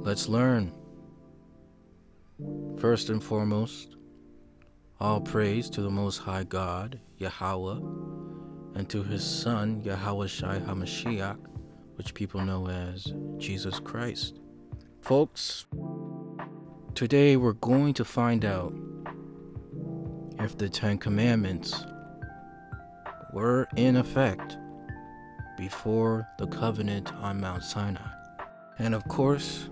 Let's learn. First and foremost, all praise to the Most High God, Yahweh, and to His Son, Yahweh Shai HaMashiach, which people know as Jesus Christ. Folks, today we're going to find out if the Ten Commandments were in effect before the covenant on Mount Sinai. And of course,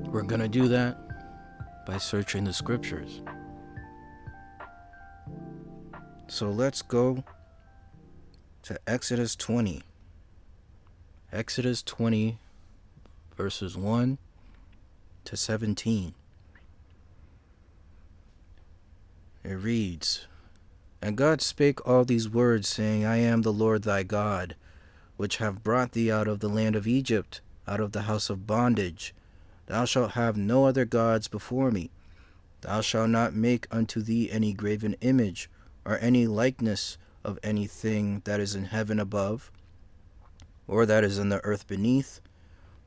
we're going to do that by searching the scriptures. So let's go to Exodus 20. Exodus 20, verses 1 to 17. It reads, And God spake all these words, saying, I am the Lord thy God, which have brought thee out of the land of Egypt, out of the house of bondage. Thou shalt have no other gods before me. Thou shalt not make unto thee any graven image, or any likeness of anything that is in heaven above, or that is in the earth beneath,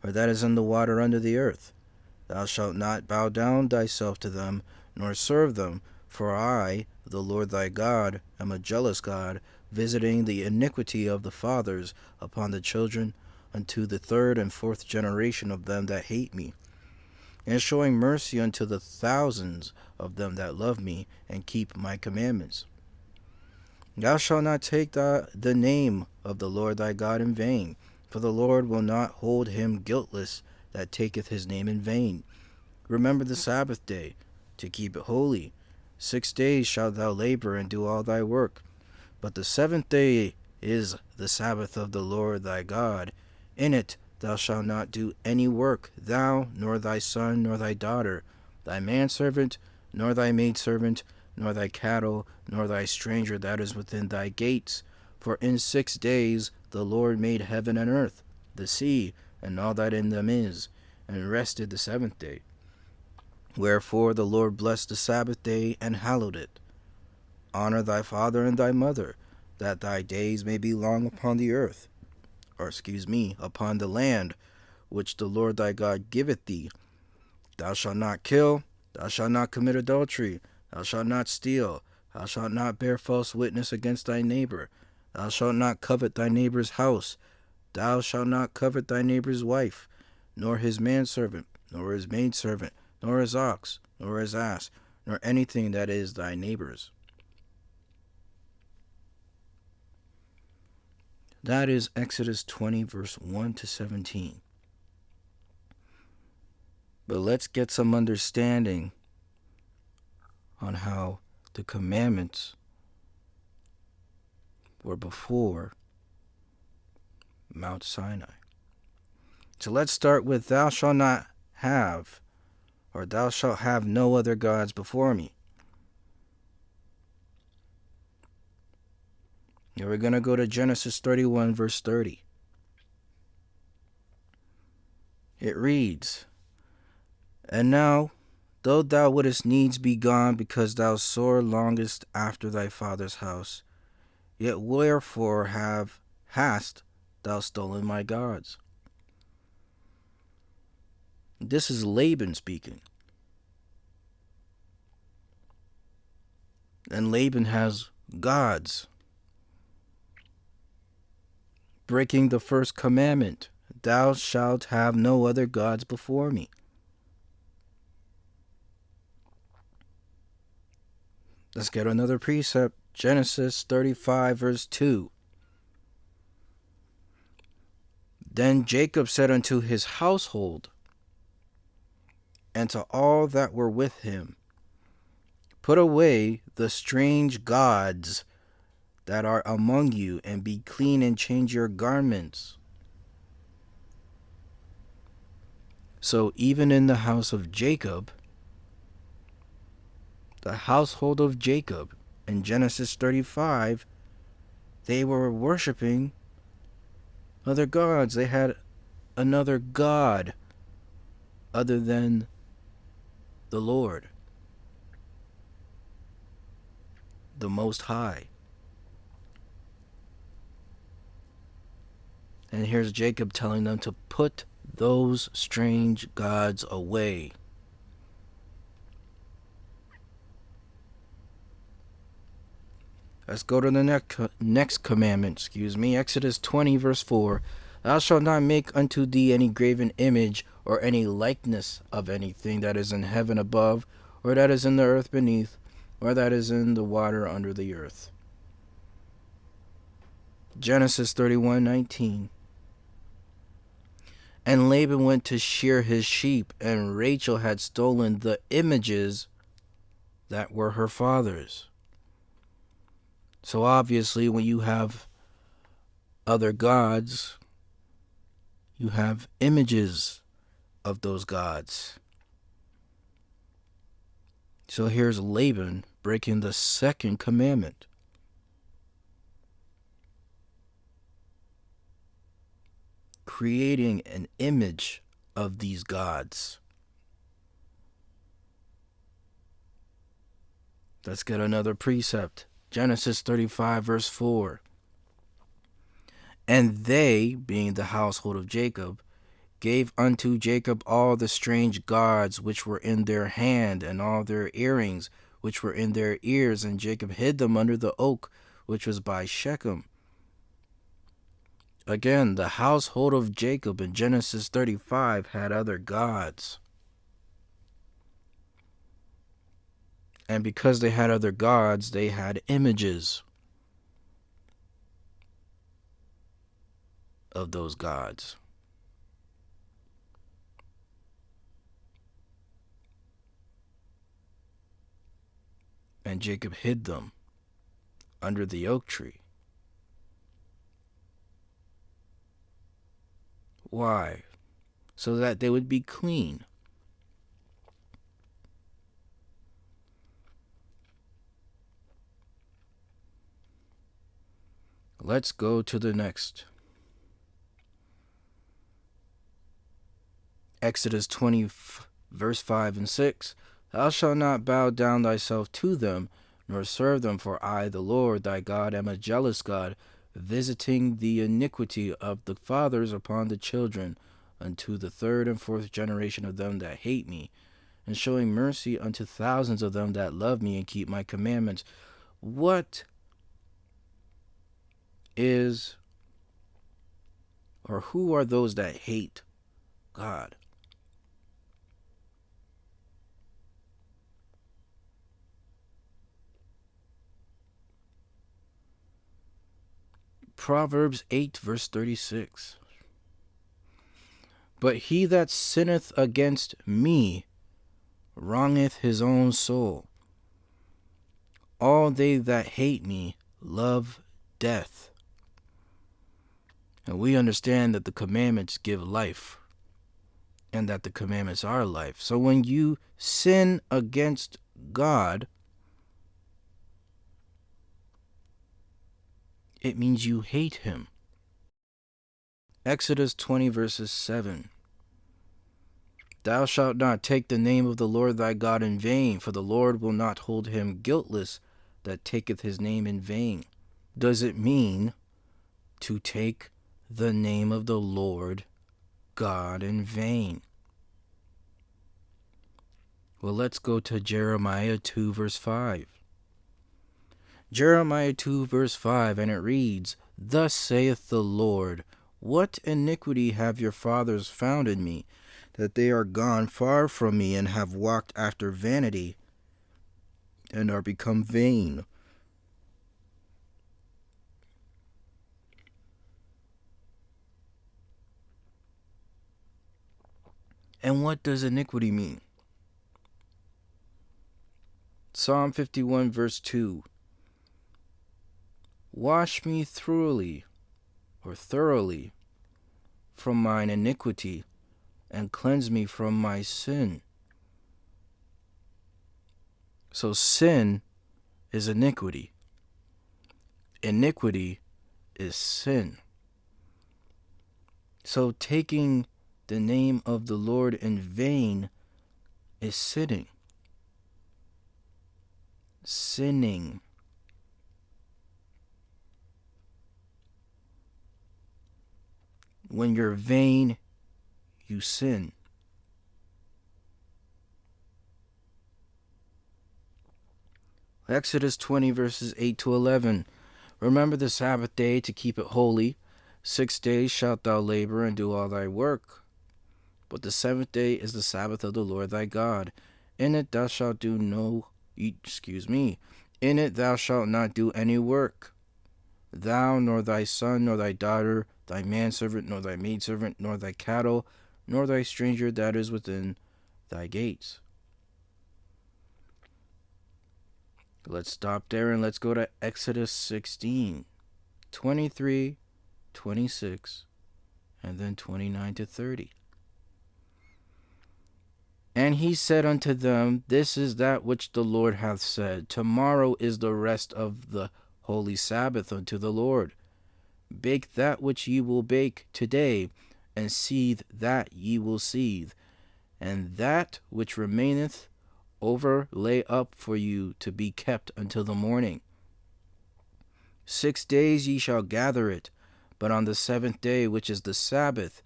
or that is in the water under the earth. Thou shalt not bow down thyself to them, nor serve them, for I, the Lord thy God, am a jealous God, visiting the iniquity of the fathers upon the children, unto the third and fourth generation of them that hate me, and showing mercy unto the thousands of them that love me, and keep my commandments. Thou shalt not take the name of the Lord thy God in vain, for the Lord will not hold him guiltless that taketh his name in vain. Remember the Sabbath day, to keep it holy. 6 days shalt thou labor and do all thy work. But the seventh day is the Sabbath of the Lord thy God. In it thou shalt not do any work, thou, nor thy son, nor thy daughter, thy manservant, nor thy maidservant, nor thy cattle, nor thy stranger that is within thy gates. For in 6 days the Lord made heaven and earth, the sea, and all that in them is, and rested the seventh day. Wherefore the Lord blessed the Sabbath day, and hallowed it. Honor thy father and thy mother, that thy days may be long upon the earth, upon the land, which the Lord thy God giveth thee. Thou shalt not kill, thou shalt not commit adultery, thou shalt not steal, thou shalt not bear false witness against thy neighbor, thou shalt not covet thy neighbor's house, thou shalt not covet thy neighbor's wife, nor his manservant, nor his maidservant, nor his ox, nor his ass, nor anything that is thy neighbor's. That is Exodus 20, verse 1 to 17. But let's get some understanding on how the commandments were before Mount Sinai. So let's start with thou shalt not have, or thou shalt have no other gods before me. Now we're going to go to Genesis 31, verse 30. It reads, And now, though thou wouldest needs be gone, because thou sore longest after thy father's house, yet wherefore hast thou stolen my gods? This is Laban speaking. And Laban has gods, breaking the first commandment, thou shalt have no other gods before me. Let's get another precept, Genesis 35, verse 2. Then Jacob said unto his household, and to all that were with him, Put away the strange gods that are among you, and be clean and change your garments. So even in the house of Jacob, the household of Jacob, in Genesis 35, they were worshiping other gods. They had another god other than the Lord, the Most High. And here's Jacob telling them to put those strange gods away. Let's go to the next commandment, Exodus 20, verse 4. Thou shalt not make unto thee any graven image or any likeness of anything that is in heaven above, or that is in the earth beneath, or that is in the water under the earth. Genesis 31:19. And Laban went to shear his sheep, and Rachel had stolen the images that were her father's. So obviously, when you have other gods, you have images of those gods. So here's Laban breaking the second commandment. Creating an image of these gods. Let's get another precept. Genesis 35, verse 4. And they, being the household of Jacob, gave unto Jacob all the strange gods which were in their hand, and all their earrings which were in their ears, and Jacob hid them under the oak which was by Shechem. Again, the household of Jacob in Genesis 35 had other gods. And because they had other gods, they had images of those gods. And Jacob hid them under the oak tree. Why? So that they would be clean. Let's go to the next. Exodus 20, verse 5 and 6. Thou shalt not bow down thyself to them, nor serve them, for I, the Lord thy God, am a jealous God, visiting the iniquity of the fathers upon the children, unto the third and fourth generation of them that hate me, and showing mercy unto thousands of them that love me and keep my commandments. What is, or who are those that hate God? Proverbs 8, verse 36. But he that sinneth against me wrongeth his own soul. All they that hate me love death. And we understand that the commandments give life, and that the commandments are life. So when you sin against God, it means you hate him. Exodus 20, verses 7. Thou shalt not take the name of the Lord thy God in vain, for the Lord will not hold him guiltless that taketh his name in vain. Does it mean to take the name of the Lord God in vain? Well, let's go to Jeremiah 2, verse 5. Jeremiah 2, verse 5, and it reads, Thus saith the Lord, What iniquity have your fathers found in me, that they are gone far from me, and have walked after vanity, and are become vain? And what does iniquity mean? Psalm 51, verse 2. Wash me thoroughly from mine iniquity, and cleanse me from my sin. So sin is iniquity. Iniquity is sin. So taking the name of the Lord in vain is sinning. Sinning. When you're vain, you sin. Exodus 20 verses 8 to 11. Remember the Sabbath day to keep it holy. 6 days shalt thou labor and do all thy work. But the seventh day is the Sabbath of the Lord thy God. In it thou shalt do In it thou shalt not do any work. Thou, nor thy son, nor thy daughter, thy manservant, nor thy maidservant, nor thy cattle, nor thy stranger that is within thy gates. Let's stop there and let's go to Exodus 16, 23, 26, and then 29 to 30. And he said unto them, This is that which the Lord hath said, Tomorrow is the rest of the holy Sabbath unto the Lord. Bake that which ye will bake today, and seethe that ye will seethe, and that which remaineth over lay up for you to be kept until the morning. 6 days ye shall gather it, but on the seventh day, which is the Sabbath,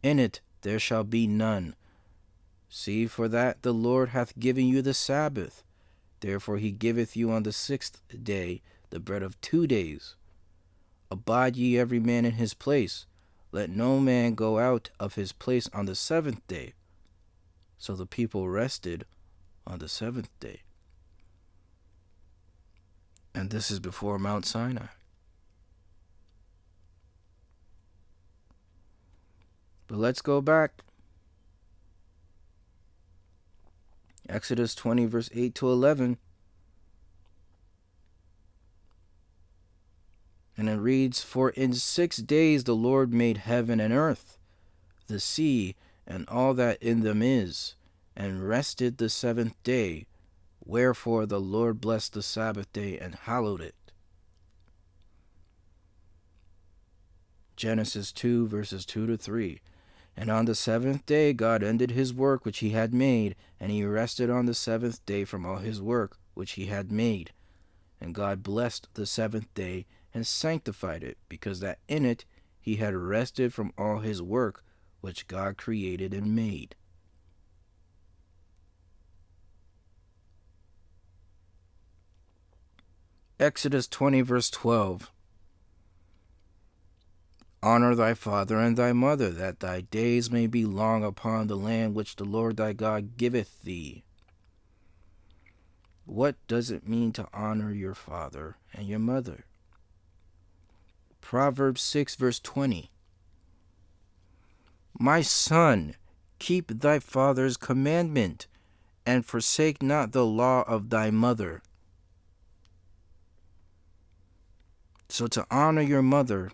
in it there shall be none. See, for that the Lord hath given you the Sabbath. Therefore he giveth you on the 6th day the bread of 2 days. Abide ye every man in his place. Let no man go out of his place on the 7th day. So the people rested on the 7th day. And this is before Mount Sinai. But let's go back. Exodus 20 verse 8 to 11. And it reads, For in 6 days the Lord made heaven and earth, the sea, and all that in them is, and rested the 7th day. Wherefore the Lord blessed the Sabbath day and hallowed it. Genesis 2 verses 2 to 3. And on the 7th day God ended his work which he had made, and he rested on the 7th day from all his work which he had made. And God blessed the 7th day and sanctified it, because that in it he had rested from all his work which God created and made. Exodus 20 verse 12. Honor thy father and thy mother, that thy days may be long upon the land which the Lord thy God giveth thee. What does it mean to honor your father and your mother? Proverbs 6 verse 20. My son, keep thy father's commandment, and forsake not the law of thy mother. So to honor your mother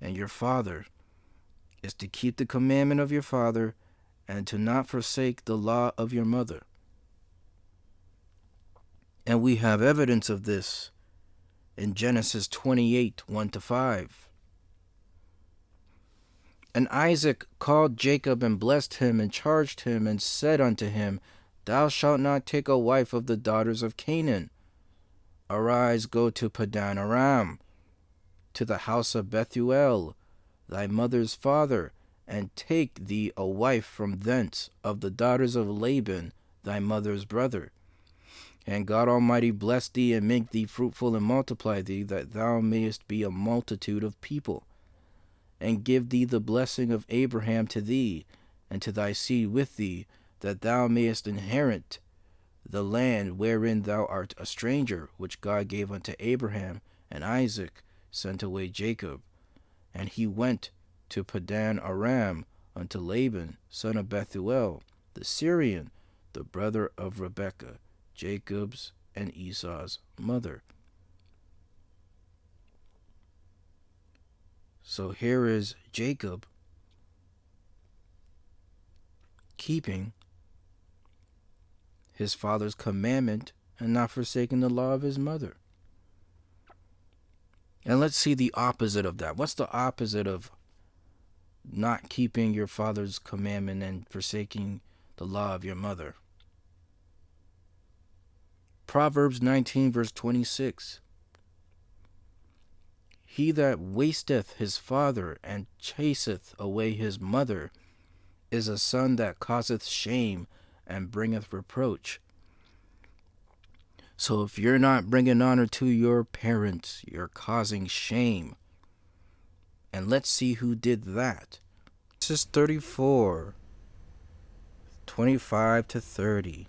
and your father is to keep the commandment of your father and to not forsake the law of your mother. And we have evidence of this in Genesis 28, 1 to 5. And Isaac called Jacob and blessed him and charged him and said unto him, Thou shalt not take a wife of the daughters of Canaan. Arise, go to Padan Aram, to the house of Bethuel, thy mother's father, and take thee a wife from thence of the daughters of Laban, thy mother's brother. And God Almighty bless thee and make thee fruitful and multiply thee, that thou mayest be a multitude of people. And give thee the blessing of Abraham to thee, and to thy seed with thee, that thou mayest inherit the land wherein thou art a stranger, which God gave unto Abraham. And Isaac sent away Jacob, and he went to Padan Aram unto Laban, son of Bethuel, the Syrian, the brother of Rebekah, Jacob's and Esau's mother. So here is Jacob keeping his father's commandment and not forsaking the law of his mother. And let's see the opposite of that. What's the opposite of not keeping your father's commandment and forsaking the law of your mother? Proverbs 19 verse 26. He that wasteth his father and chaseth away his mother is a son that causeth shame and bringeth reproach. So if you're not bringing honor to your parents, you're causing shame. And let's see who did that. Genesis 34, 25 to 30.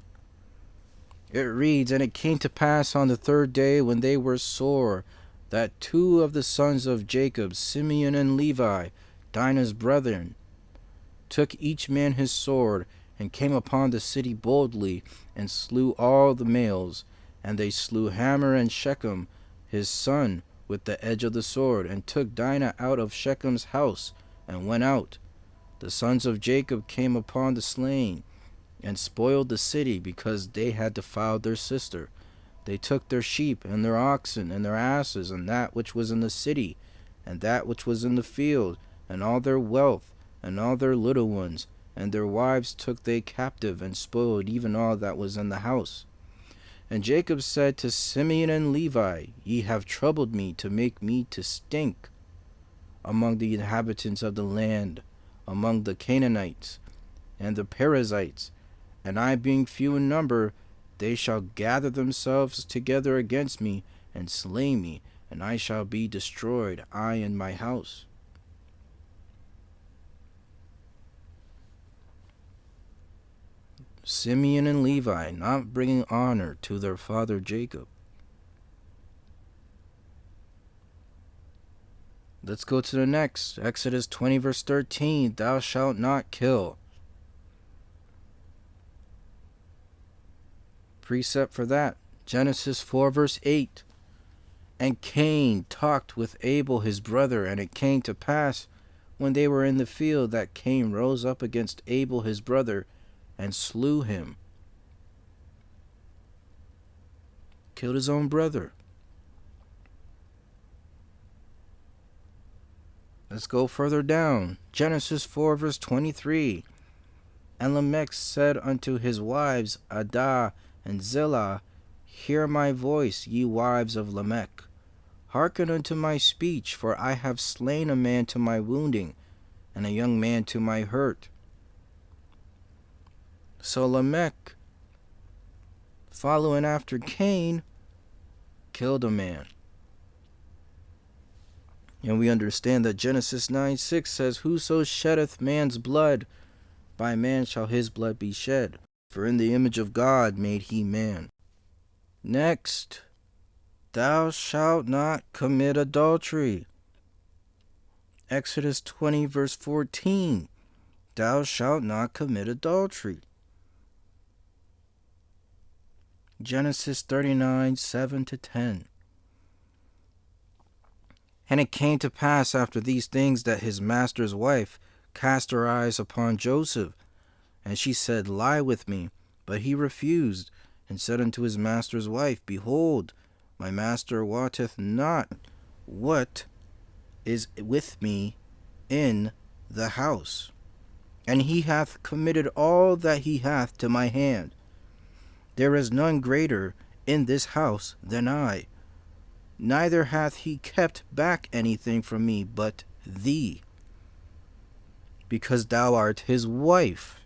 It reads, And it came to pass on the third day, when they were sore, that two of the sons of Jacob, Simeon and Levi, Dinah's brethren, took each man his sword, and came upon the city boldly, and slew all the males. And they slew Hamor and Shechem his son with the edge of the sword, and took Dinah out of Shechem's house, and went out. The sons of Jacob came upon the slain, and spoiled the city, because they had defiled their sister. They took their sheep, and their oxen, and their asses, and that which was in the city, and that which was in the field, and all their wealth, and all their little ones, and their wives took they captive, and spoiled even all that was in the house. And Jacob said to Simeon and Levi, Ye have troubled me to make me to stink among the inhabitants of the land, among the Canaanites and the Perizzites, and I being few in number, they shall gather themselves together against me, and slay me, and I shall be destroyed, I and my house. Simeon and Levi not bringing honor to their father Jacob. Let's go to the next. Exodus 20 verse 13. Thou shalt not kill. Precept for that. Genesis 4 verse 8. And Cain talked with Abel his brother, and it came to pass, when they were in the field, that Cain rose up against Abel his brother, and slew him. Killed his own brother. Let's go further down. Genesis 4 verse 23. And Lamech said unto his wives, Adah and Zillah, Hear my voice, ye wives of Lamech. Hearken unto my speech, for I have slain a man to my wounding, and a young man to my hurt. So Lamech, following after Cain, killed a man. And we understand that Genesis 9:6 says, Whoso sheddeth man's blood, by man shall his blood be shed. For in the image of God made he man. Next, thou shalt not commit adultery. Exodus 20 verse 14. Thou shalt not commit adultery. Genesis 39, 7 to 10. And it came to pass after these things, that his master's wife cast her eyes upon Joseph, and she said, Lie with me. But he refused, and said unto his master's wife, Behold, my master wotteth not what is with me in the house, and he hath committed all that he hath to my hand. There is none greater in this house than I, neither hath he kept back anything from me but thee, because thou art his wife.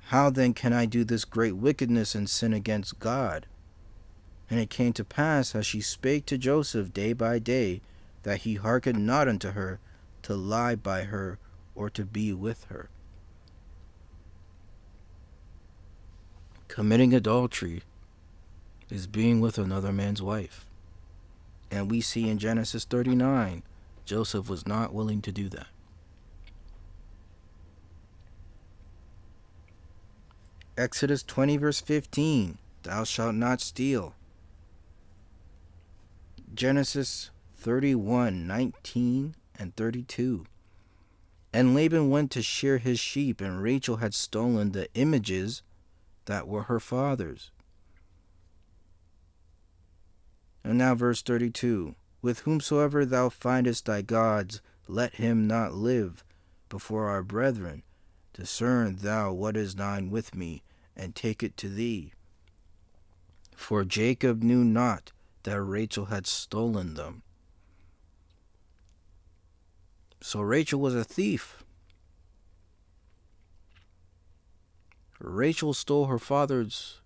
How then can I do this great wickedness and sin against God? And it came to pass, as she spake to Joseph day by day, that he hearkened not unto her, to lie by her, or to be with her. Committing adultery is being with another man's wife. And we see in Genesis 39, Joseph was not willing to do that. Exodus 20 verse 15, thou shalt not steal. Genesis 31, 19 and 32. And Laban went to shear his sheep, and Rachel had stolen the images that were her father's. And now verse 32. With whomsoever thou findest thy gods, let him not live before our brethren. Discern thou what is thine with me, and take it to thee. For Jacob knew not that Rachel had stolen them. So Rachel was a thief. Rachel stole her father's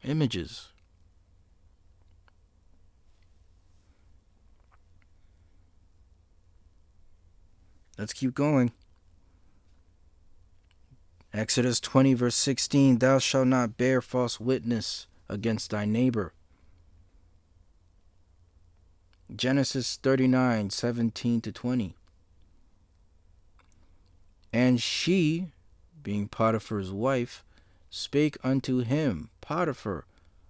images. Let's keep going. Exodus 20, verse 16, thou shalt not bear false witness against thy neighbor. Genesis 39, 17 to 20. And she, being Potiphar's wife, spake unto him, Potiphar,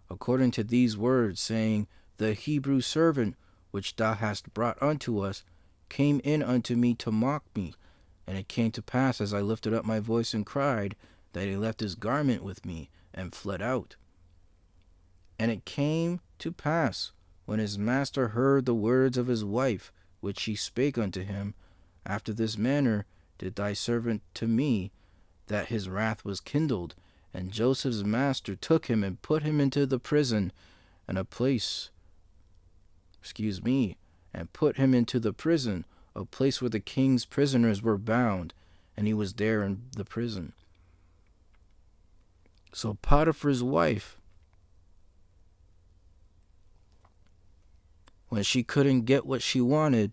according to these words, saying, the Hebrew servant which thou hast brought unto us came in unto me to mock me. And it came to pass, as I lifted up my voice and cried, that he left his garment with me and fled out. And it came to pass, when his master heard the words of his wife, which she spake unto him, after this manner did thy servant to me, that his wrath was kindled. And Joseph's master took him and put him into the prison, and put him into the prison, a place where the king's prisoners were bound, and he was there in the prison. So Potiphar's wife, when she couldn't get what she wanted,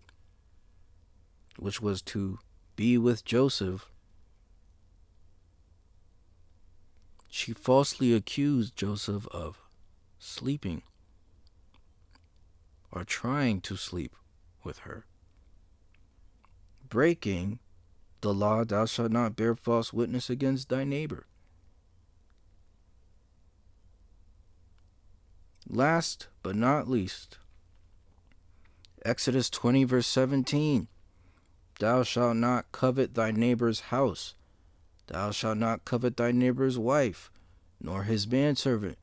which was to be with Joseph, she falsely accused Joseph of sleeping or trying to sleep with her, breaking the law, thou shalt not bear false witness against thy neighbor. Last but not least, Exodus 20, verse 17, thou shalt not covet thy neighbor's house. Thou shalt not covet thy neighbor's wife, nor his manservant,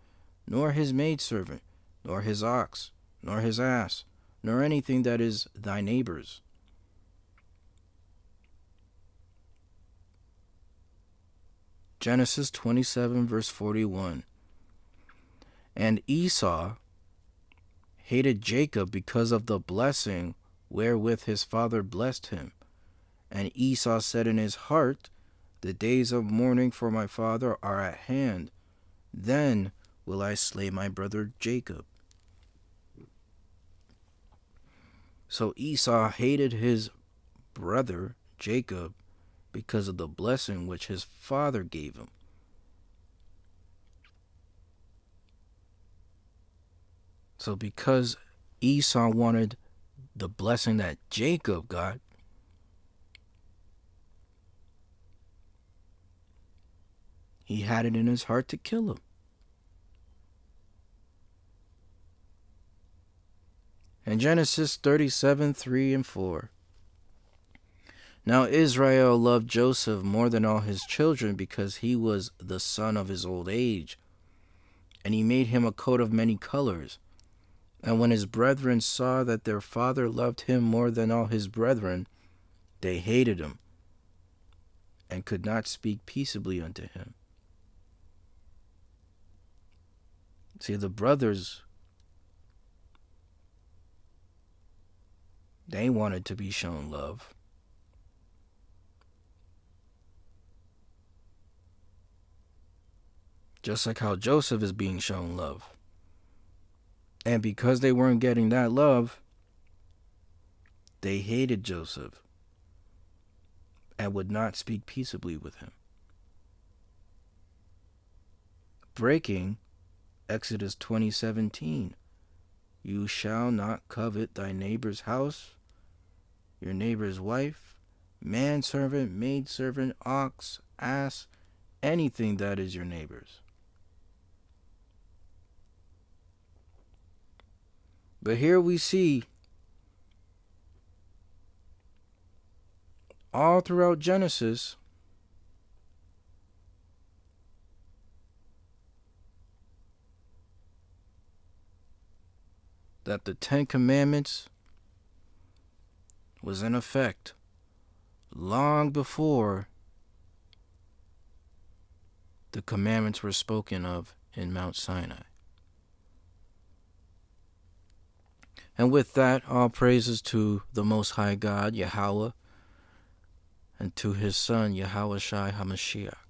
nor his maidservant, nor his ox, nor his ass, nor anything that is thy neighbor's. Genesis 27, verse 41. And Esau hated Jacob because of the blessing wherewith his father blessed him. And Esau said in his heart, the days of mourning for my father are at hand. Then will I slay my brother Jacob. So Esau hated his brother Jacob because of the blessing which his father gave him. So because Esau wanted the blessing that Jacob got, he had it in his heart to kill him. In Genesis 37, 3 and 4. Now Israel loved Joseph more than all his children, because he was the son of his old age. And he made him a coat of many colors. And when his brethren saw that their father loved him more than all his brethren, they hated him, and could not speak peaceably unto him. See, the brothers, they wanted to be shown love. Just like how Joseph is being shown love. And because they weren't getting that love, they hated Joseph and would not speak peaceably with him. Breaking Exodus 20:17. You shall not covet thy neighbor's house, your neighbor's wife, manservant, maidservant, ox, ass, anything that is your neighbor's. But here we see all throughout Genesis that the 10 Commandments was in effect long before the commandments were spoken of in Mount Sinai. And with that, all praises to the Most High God, Yahweh, and to his Son, Yahweh Shai HaMashiach.